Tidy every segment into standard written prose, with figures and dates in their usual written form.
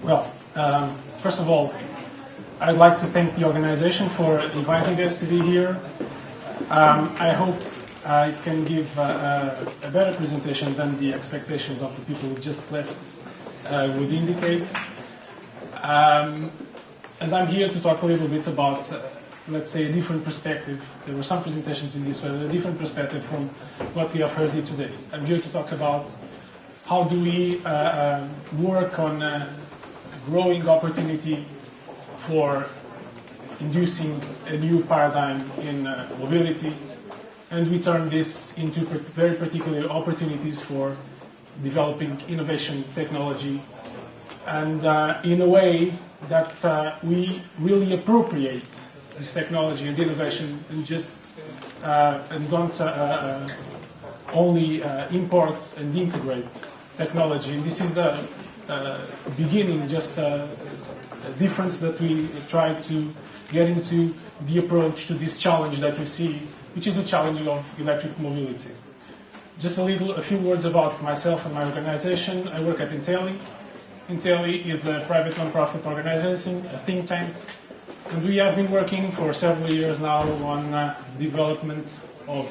Well, first of all, I'd like to thank the organization for inviting us to be here. I hope I can give a better presentation than the expectations of the people who just left would indicate. And I'm here to talk a little bit about, let's say, a different perspective. There were some presentations in this way, a different perspective from what we have heard here today. I'm here to talk about how do we work on growing opportunity for inducing a new paradigm in mobility, and we turn this into very particular opportunities for developing innovation technology, and in a way that we really appropriate this technology and innovation and just and don't only import and integrate technology. And this is a beginning, just a difference that we try to get into the approach to this challenge that we see, which is the challenge of electric mobility. Just a few words about myself and my organization. I work at Intelli. Intelli is a private non-profit organization, a think tank, and we have been working for several years now on development of,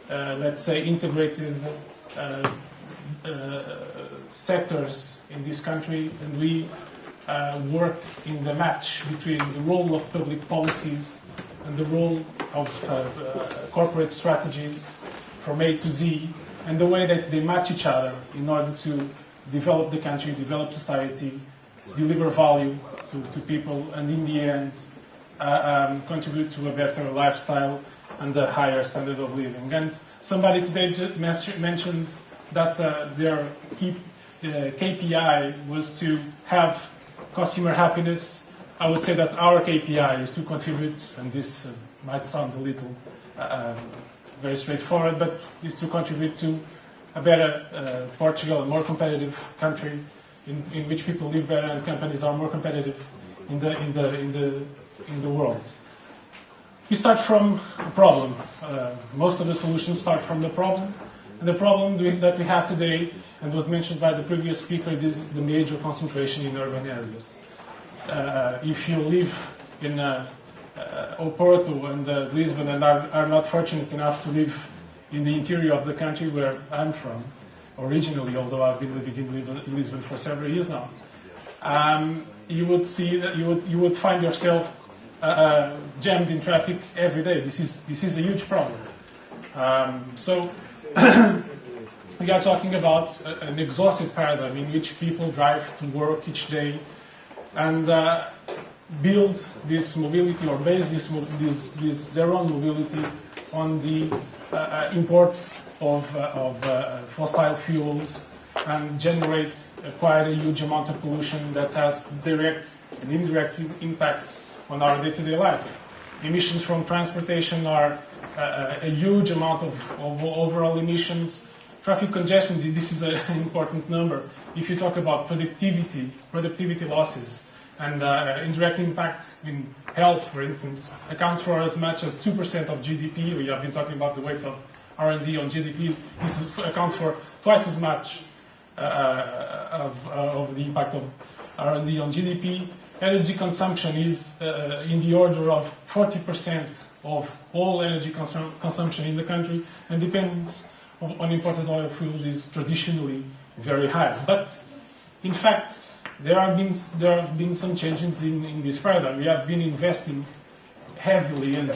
let's say, integrated sectors in this country, and we work in the match between the role of public policies and the role of corporate strategies from A to Z, and the way that they match each other in order to develop the country, develop society, deliver value to people, and in the end contribute to a better lifestyle and a higher standard of living. And somebody today just mentioned that their key KPI was to have consumer happiness. I would say that our KPI is to contribute, and this might sound a little very straightforward, but is to contribute to a better Portugal, a more competitive country in which people live better and companies are more competitive in the world. We start from a problem. Most of the solutions start from the problem. And the problem that we have today, and was mentioned by the previous speaker, is the major concentration in urban areas. If you live in Oporto and Lisbon and are not fortunate enough to live in the interior of the country where I'm from, originally, although I've been living in Lisbon for several years now, you would see that you would find yourself jammed in traffic every day. This is a huge problem. So we are talking about an exhaustive paradigm in which people drive to work each day and build this mobility or base their own mobility on the import of fossil fuels and generate quite a huge amount of pollution that has direct and indirect impacts on our day-to-day life. Emissions from transportation are a huge amount of overall emissions. Traffic congestion, this is an important number. If you talk about productivity losses, and indirect impact in health, for instance, accounts for as much as 2% of GDP. We have been talking about the weights of R&D on GDP. This accounts for twice as much of the impact of R&D on GDP. Energy consumption is in the order of 40% of all energy consumption in the country, and dependence on imported oil fuels is traditionally very high. But in fact, there have been some changes in this paradigm. We have been investing heavily in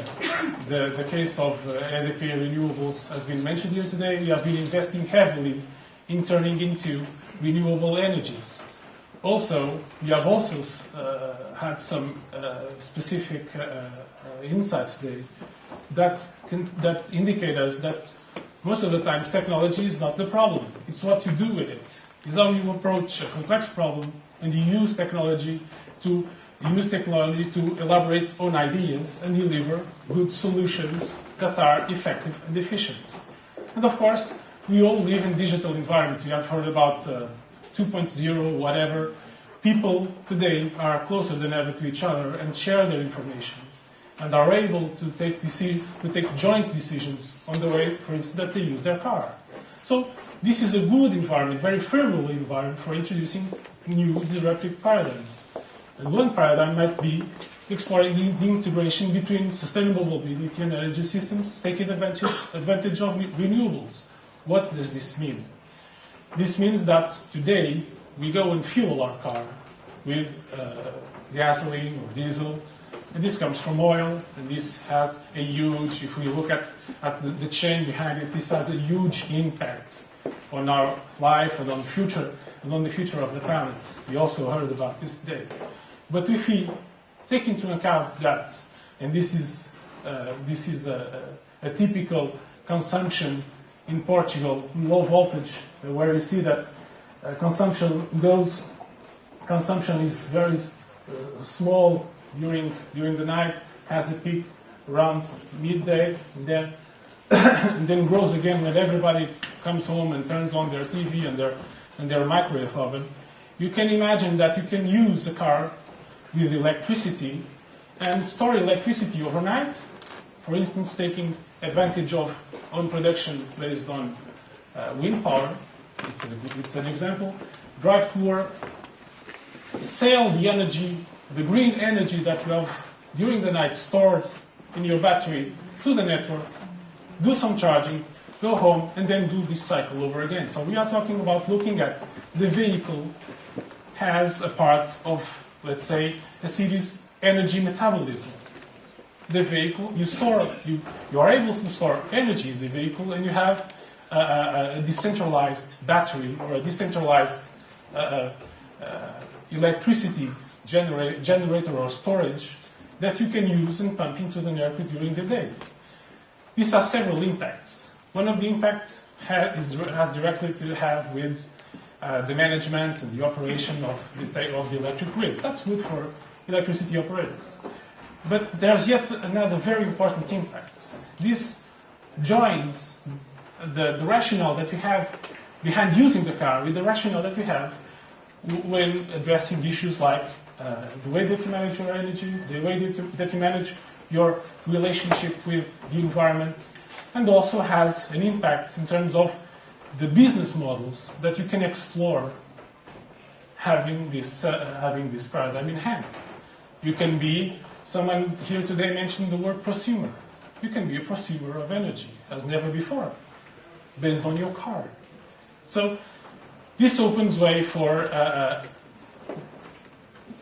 the case of EDP renewables has been mentioned here today. We have been investing heavily in turning into renewable energies. Also, we have also had some specific insights today that indicate us that most of the times technology is not the problem. It's what you do with it. It's how you approach a complex problem and you use technology to elaborate on ideas and deliver good solutions that are effective and efficient. And of course, we all live in digital environments. You have heard about 2.0, whatever. People today are closer than ever to each other and share their information and are able to take joint decisions on the way, for instance, that they use their car. So this is a good environment, very favorable environment for introducing new disruptive paradigms. And one paradigm might be exploring the integration between sustainable mobility and energy systems, taking advantage of renewables. What does this mean? This means that today we go and fuel our car with gasoline or diesel, and this comes from oil, and this has a huge, if we look at the chain behind it, this has a huge impact on our life and on the future of the planet. We also heard about this today. But if we take into account that, and this is a typical consumption in Portugal, low voltage, where we see that consumption is very small during the night, has a peak around midday, and then and then grows again when everybody comes home and turns on their TV and their microwave oven. You can imagine that you can use a car with electricity and store electricity overnight. For instance, taking advantage of own production based on wind power. It's an example. Drive to work, sell the energy, the green energy that you have during the night stored in your battery to the network, do some charging, go home, and then do this cycle over again. So we are talking about looking at the vehicle as a part of, let's say, a city's energy metabolism. The vehicle, you are able to store energy in the vehicle, and you have a decentralized battery or a decentralized electricity generator or storage that you can use and pump into the network during the day. These are several impacts. One of the impacts has directly to have with the management and the operation of the electric grid. That's good for electricity operators. But there's yet another very important impact. This joins the rationale that we have behind using the car with the rationale that we have when addressing issues like the way that you manage your energy, the way that you manage your relationship with the environment, and also has an impact in terms of the business models that you can explore having this paradigm in hand. You can be, someone here today mentioned the word prosumer. You can be a prosumer of energy as never before, based on your car. So this opens way for a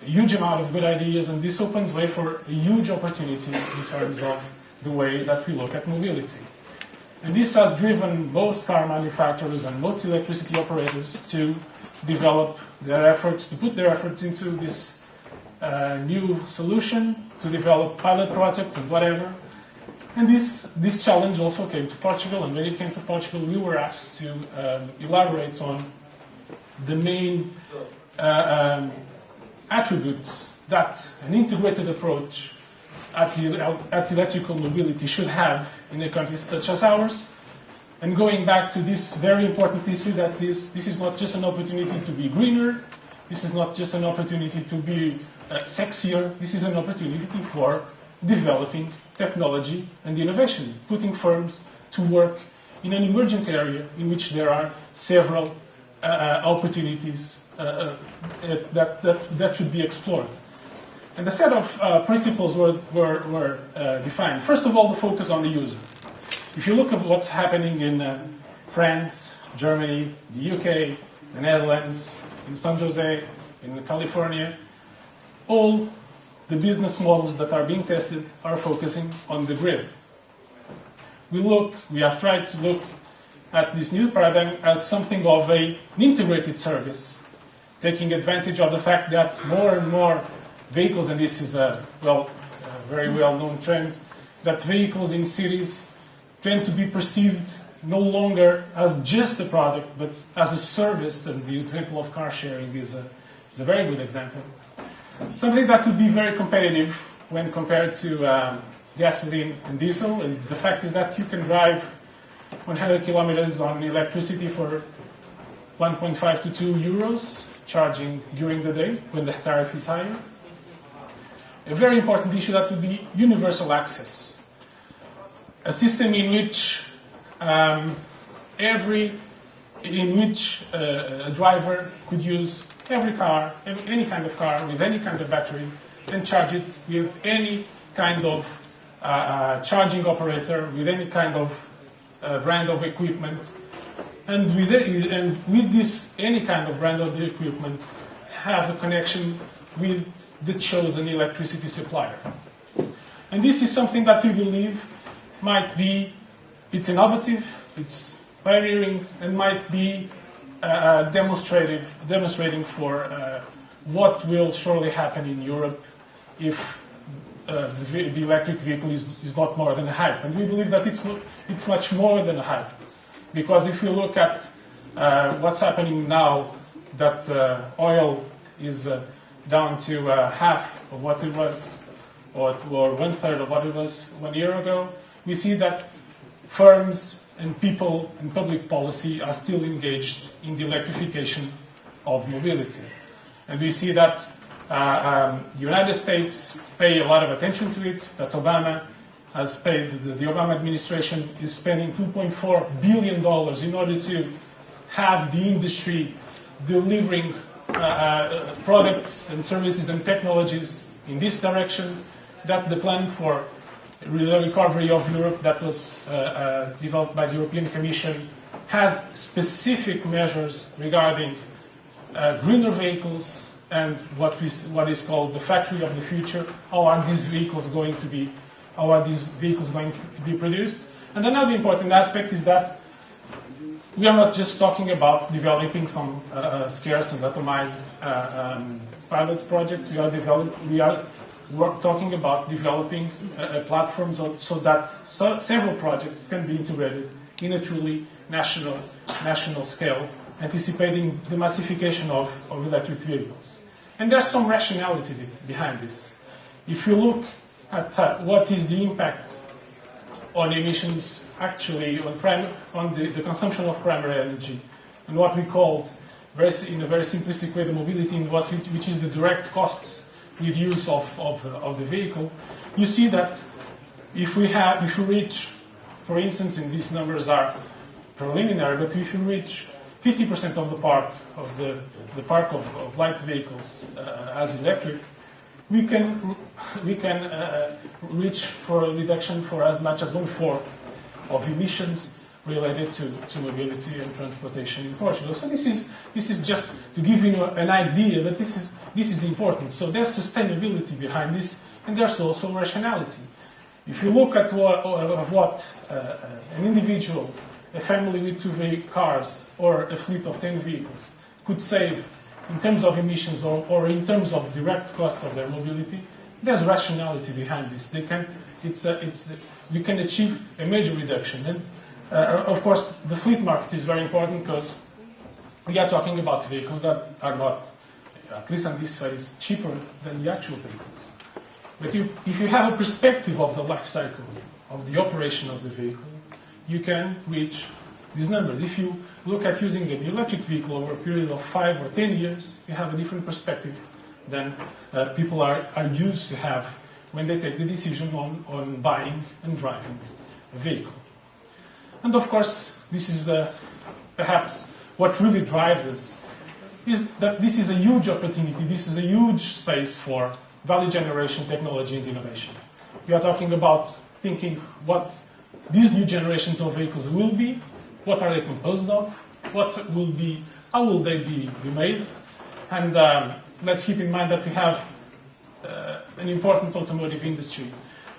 huge amount of good ideas, and this opens way for a huge opportunity in terms of the way that we look at mobility. And this has driven both car manufacturers and most electricity operators to develop their efforts, to put their efforts into this new solution, to develop pilot projects and whatever. And this challenge also came to Portugal, and when it came to Portugal, we were asked to elaborate on the main attributes that an integrated approach at electrical mobility should have in a country such as ours. And going back to this very important issue that this is not just an opportunity to be greener, this is not just an opportunity to be sexier, this is an opportunity for developing technology and innovation, putting firms to work in an emergent area in which there are several opportunities that should be explored. And a set of principles were defined. First of all, the focus on the user. If you look at what's happening in France, Germany, the UK, the Netherlands, in San Jose, in California, all the business models that are being tested are focusing on the grid. We have tried to look at this new paradigm as something of an integrated service, taking advantage of the fact that more and more vehicles, and this is a very well-known trend, that vehicles in cities tend to be perceived no longer as just a product, but as a service, and the example of car sharing is a very good example. Something that could be very competitive when compared to gasoline and diesel, and the fact is that you can drive 100 kilometers on electricity for 1.5 to 2 euros, charging during the day when the tariff is higher. A very important issue that would be universal access. A system in which every in which a driver could use every car, any kind of car with any kind of battery, and charge it with any kind of charging operator, with any kind of brand of equipment, and with this any kind of brand of the equipment, have a connection with the chosen electricity supplier. And this is something that we believe might be, it's innovative, it's pioneering, and might be demonstrating for what will surely happen in Europe if the electric vehicle is not more than a hype. And we believe that it's much more than a hype. Because if you look at what's happening now, that oil is down to half of what it was, or 1/3 of what it was 1 year ago, we see that firms and people and public policy are still engaged in the electrification of mobility. And we see that the United States pay a lot of attention to it, that Obama has paid, the Obama administration is spending $2.4 billion in order to have the industry delivering products and services and technologies in this direction, that the plan for the recovery of Europe that was developed by the European Commission has specific measures regarding greener vehicles and what is called the factory of the future. How are these vehicles going to be produced? And another important aspect is that we are not just talking about developing some scarce and atomized pilot projects. We are talking about developing a platform so that several projects can be integrated in a truly national scale, anticipating the massification of electric vehicles. And there's some rationality behind this. If you look at what is the impact on emissions, actually on the consumption of primary energy, and what we called, in a very simplistic way, the mobility invoice, which is the direct costs with use of the vehicle, you see that if we reach, for instance, and these numbers are preliminary, but if you reach 50% of the park of light vehicles as electric, we can reach for a reduction for as much as 1/4 of emissions related to mobility and transportation in Portugal. So this is just to give you an idea, but this is important. So there's sustainability behind this, and there's also rationality. If you look at what an individual, a family with 2 cars, or a fleet of 10 vehicles could save in terms of emissions or in terms of direct costs of their mobility, there's rationality behind this. We can achieve a major reduction. And of course, the fleet market is very important because we are talking about vehicles that are not, at least on this phase, cheaper than the actual vehicles. But if you have a perspective of the life cycle of the operation of the vehicle, you can reach these numbers. If you look at using an electric vehicle over a period of 5 or 10 years, you have a different perspective than people are used to have when they take the decision on buying and driving a vehicle. And of course, this is perhaps what really drives us, is that this is a huge opportunity, this is a huge space for value generation, technology, and innovation. We are talking about thinking what these new generations of vehicles will be, what are they composed of, how will they be made, and let's keep in mind that we have an important automotive industry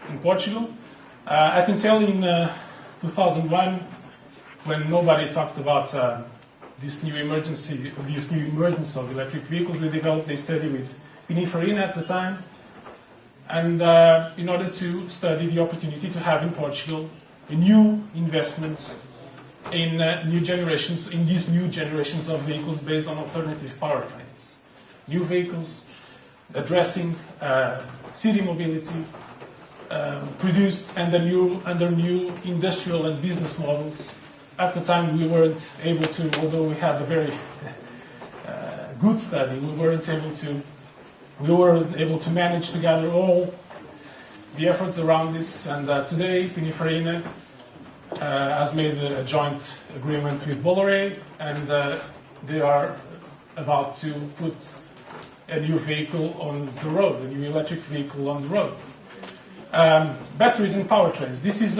in Portugal. At Intel in 2001, when nobody talked about this new emergence of electric vehicles, we developed a study with Pininfarina at the time, and in order to study the opportunity to have in Portugal a new investment in these new generations of vehicles based on alternative powertrains. New vehicles addressing city mobility, produced under new industrial and business models. At the time, we weren't able to, although we had a very good study, we weren't able to manage to gather all the efforts around this. And today, Pininfarina has made a joint agreement with Bolloré, and they are about to put a new vehicle on the road, a new electric vehicle on the road. Batteries and powertrains. This is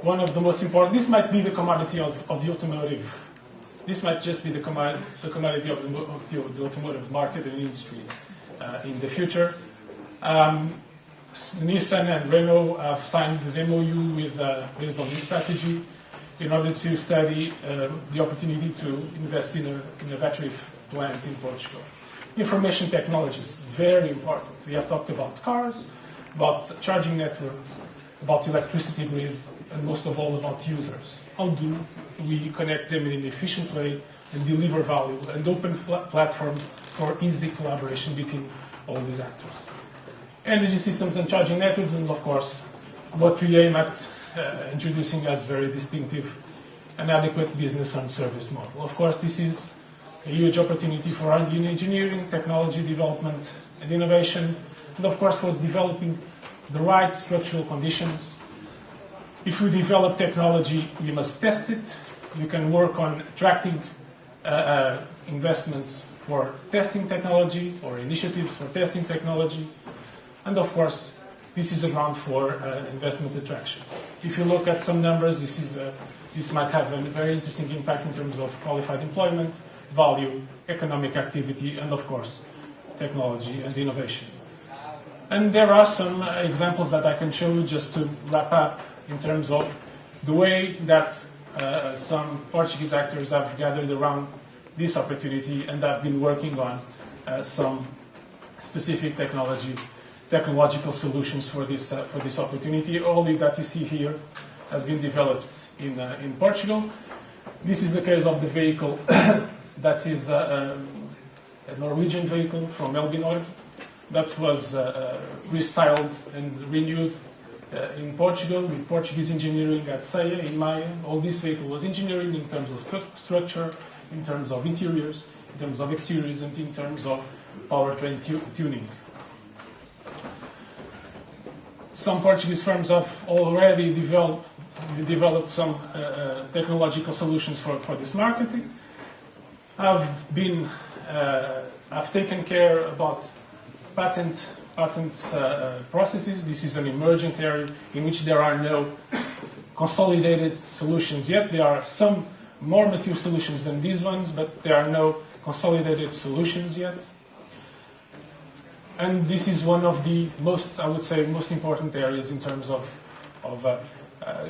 one of the most important. This might be the commodity of the automotive. This might just be the commodity of the automotive market and industry in the future. Nissan and Renault have signed the MOU based on this strategy in order to study the opportunity to invest in a battery plant in Portugal. Information technologies, very important. We have talked about cars, about charging network, about electricity grid, and most of all about users. How do we connect them in an efficient way and deliver value and open platforms for easy collaboration between all these actors? Energy systems and charging networks, and of course, what we aim at introducing as very distinctive and adequate business and service model. Of course, this is a huge opportunity for engineering, technology development, and innovation, and of course for developing the right structural conditions. If we develop technology, we must test it. You can work on attracting investments for testing technology or initiatives for testing technology. And of course, this is a ground for investment attraction. If you look at some numbers, this might have a very interesting impact in terms of qualified employment, value, economic activity, and of course, technology and innovation. And there are some examples that I can show you just to wrap up in terms of the way that some Portuguese actors have gathered around this opportunity and have been working on some specific technological solutions for this opportunity. All that you see here has been developed in Portugal. This is the case of the vehicle that is a Norwegian vehicle from Elbinor that was restyled and renewed in Portugal with Portuguese engineering at CEA in Maia. All this vehicle was engineering in terms of structure, in terms of interiors, in terms of exteriors, and in terms of powertrain tuning. Some Portuguese firms have already developed some technological solutions for this marketing. Have taken care about patent processes. This is an emergent area in which there are no consolidated solutions yet. There are some more mature solutions than these ones, but there are no consolidated solutions yet. And this is one of the most important areas in terms of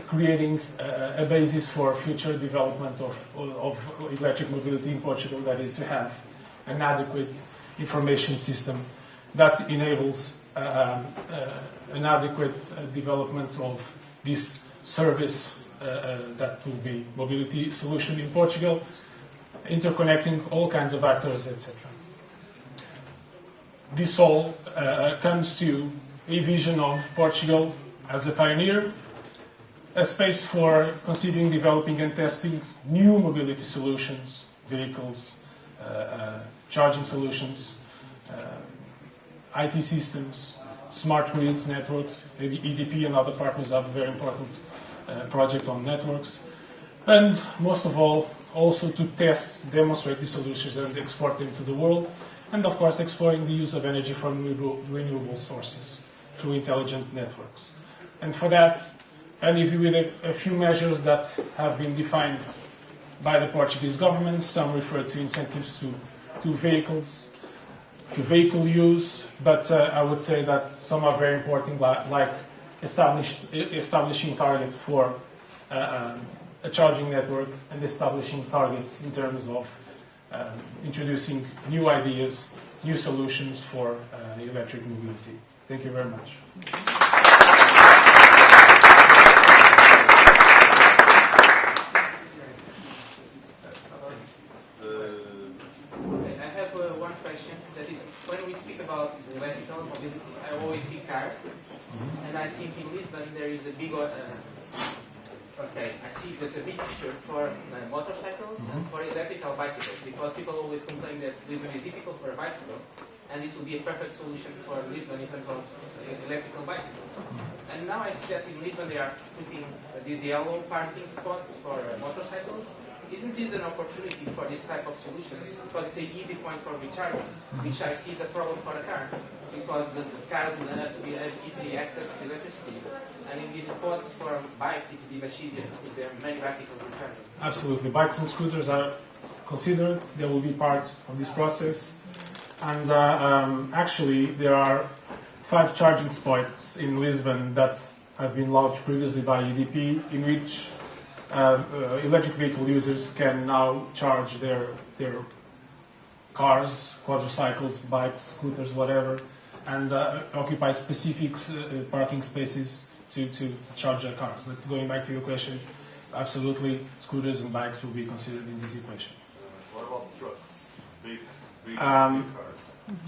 creating a basis for future development of electric mobility in Portugal, that is to have an adequate information system that enables an adequate development of this service that will be mobility solution in Portugal, interconnecting all kinds of actors, etc. This all comes to a vision of Portugal as a pioneer, a space for considering, developing and testing new mobility solutions, vehicles, charging solutions, IT systems, smart grids, networks. EDP and other partners have a very important project on networks. And most of all, also to test, demonstrate these solutions and export them to the world. And of course, exploring the use of energy from renewable sources through intelligent networks. And for that, I leave you with a few measures that have been defined by the Portuguese government. Some refer to incentives to vehicles, to vehicle use, but I would say that some are very important, like establishing targets for a charging network and establishing targets in terms of introducing new ideas, new solutions for electric mobility. Thank you very much. Electrical mobility. I always see cars, and I think in Lisbon there is a big. I see there's a big feature for motorcycles and for electrical bicycles, because people always complain that Lisbon is difficult for a bicycle, and this will be a perfect solution for Lisbon in terms of electrical bicycles. And now I see that in Lisbon they are putting these yellow parking spots for motorcycles. Isn't this an opportunity for this type of solutions? Because it's an easy point for recharging, which I see is a problem for a car, because the cars will have to be easily access to electricity. And in these spots for bikes, it would be much easier to see their many bicycles recharging. Absolutely. Bikes and scooters are considered. They will be part of this process. And actually, there are 5 charging spots in Lisbon that have been launched previously by EDP, in which electric vehicle users can now charge their cars, quadricycles, bikes, scooters, whatever, and occupy specific parking spaces to charge their cars. But going back to your question, absolutely, scooters and bikes will be considered in this equation. What about trucks? Big cars?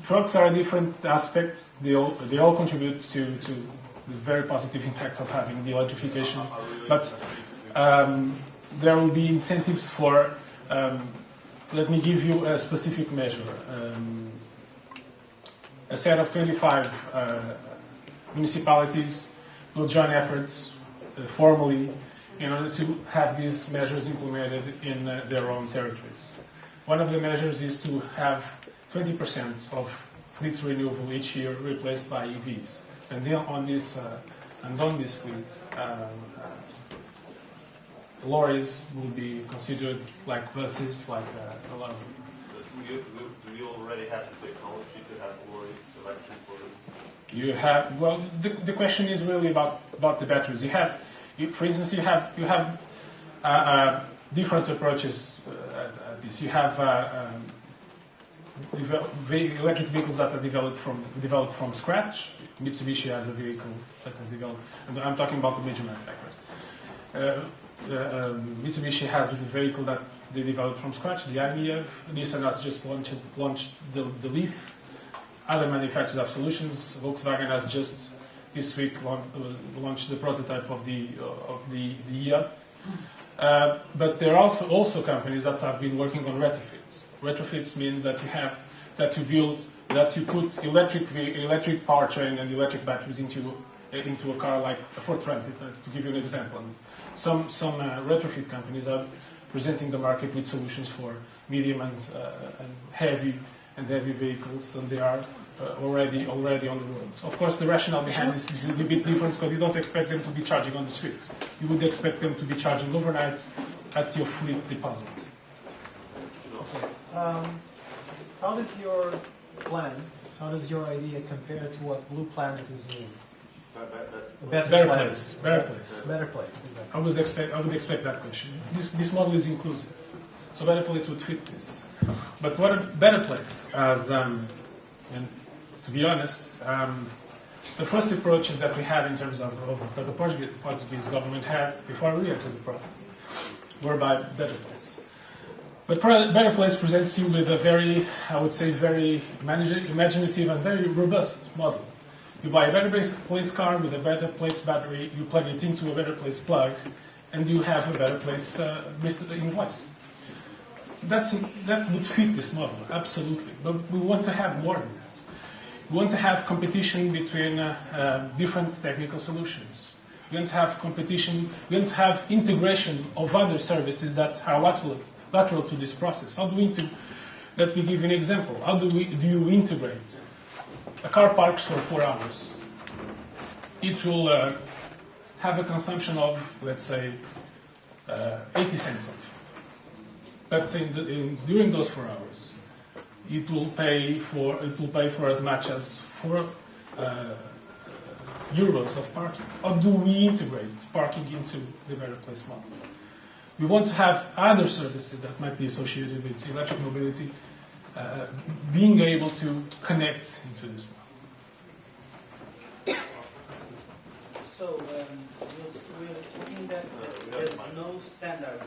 Trucks are a different aspect. They all contribute to the very positive impact of having the electrification. But there will be incentives for, let me give you a specific measure. A set of 25 municipalities will join efforts formally in order to have these measures implemented in their own territories. One of the measures is to have 20% of fleet's renewal each year replaced by EVs. And then on this fleet, lorries will be considered like buses, like a lot of. Do you already have the technology to have lorries, electric lorries? You have, well, the question is really about the batteries. For instance, you have different approaches at this. You have electric vehicles that are developed from scratch. Mitsubishi has a vehicle that has developed, and I'm talking about the major manufacturers. Mitsubishi has a vehicle that they developed from scratch, the IBF. Nissan has just launched the Leaf. Other manufacturers have solutions. Volkswagen has just this week launched the prototype of the Ia. But there are also companies that have been working on retrofits. Retrofits means that you put electric powertrain and electric batteries into a car like a Ford Transit. To give you an example, some retrofit companies are presenting the market with solutions for medium and heavy vehicles, and they are already on the road. So of course, the rationale behind this is a little bit different because you don't expect them to be charging on the streets. You would expect them to be charging overnight at your fleet deposit. Okay. How does your plan, how does your idea compare to what Blue Planet is doing? Better place. Better place, exactly. I would expect that question. This model is inclusive, so Better Place would fit this. But what a Better Place as and to be honest, the first approaches that we had in terms of that the Portuguese government had before we entered the process were by Better Place. But Better Place presents you with a very, I would say, very imaginative and very robust model. You buy a Better Place car with a Better Place battery, you plug it into a Better Place plug, and you have a Better Place invoice. That would fit this model, absolutely. But we want to have more than that. We want to have competition between different technical solutions. We want to have competition, we want to have integration of other services that are lateral to this process. How do we let me give you an example. How do you integrate? A car parks for 4 hours. It will have a consumption of, let's say, 80 cents. But during those 4 hours, it will pay for as much as 4 euros of parking. How do we integrate parking into the Better Place model? We want to have other services that might be associated with electric mobility being able to connect into this model. So we're talking that there's no standard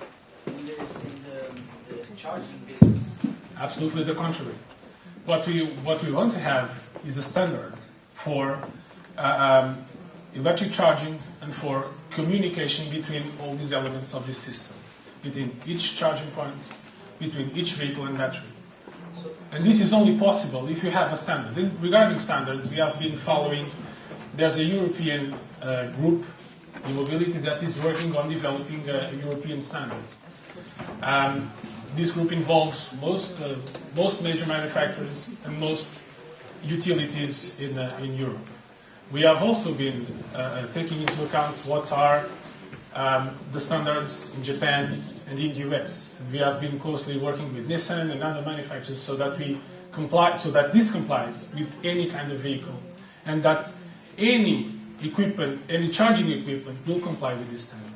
in the charging business. Absolutely the contrary. What we want to have is a standard for electric charging and for communication between all these elements of this system, between each charging point, between each vehicle and battery. So And this is only possible if you have a standard. Regarding standards, we have been following, there's a European group in mobility that is working on developing a European standard. This group involves most major manufacturers and most utilities in Europe. We have also been taking into account what are the standards in Japan and in the US. We have been closely working with Nissan and other manufacturers so that this complies with any kind of vehicle, and that any equipment, any charging equipment will comply with this standard.